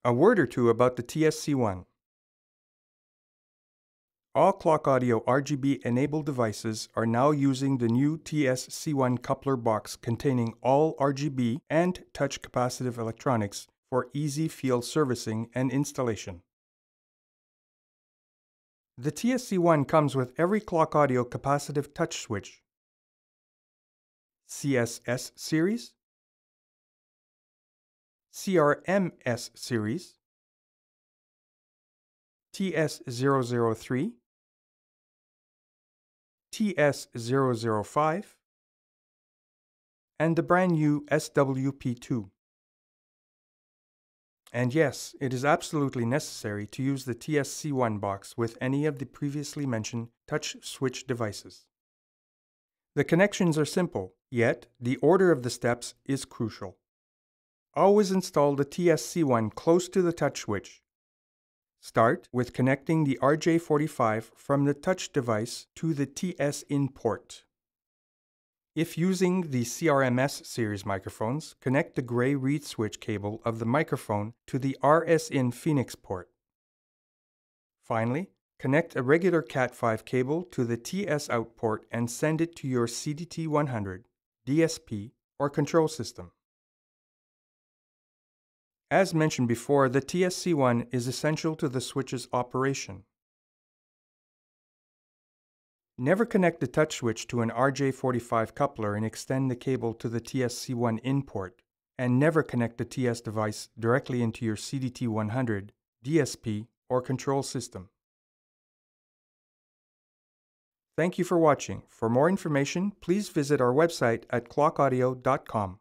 A word or two about the TS-C1. All Clockaudio RGB-enabled devices are now using the new TS-C1 coupler box containing all RGB and touch capacitive electronics for easy field servicing and installation. The TS-C1 comes with every Clockaudio capacitive touch switch, CS-S series, CRM-S series, TS-003, TS-005, and the brand new SWP2. And yes, it is absolutely necessary to use the TS-C1 box with any of the previously mentioned touch switch devices. The connections are simple, yet the order of the steps is crucial. Always install the TS-C1 close to the touch switch. Start with connecting the RJ45 from the touch device to the TS-in port. If using the CRM-S series microphones, connect the gray reed switch cable of the microphone to the RS-in Phoenix port. Finally, connect a regular Cat5 cable to the TS-out port and send it to your CDT100, DSP, or control system. As mentioned before, the TS-C1 is essential to the switch's operation. Never connect the touch switch to an RJ45 coupler and extend the cable to the TS-C1 in port, and never connect the TS device directly into your CDT100, DSP, or control system. Thank you for watching. For more information, please visit our website at clockaudio.com.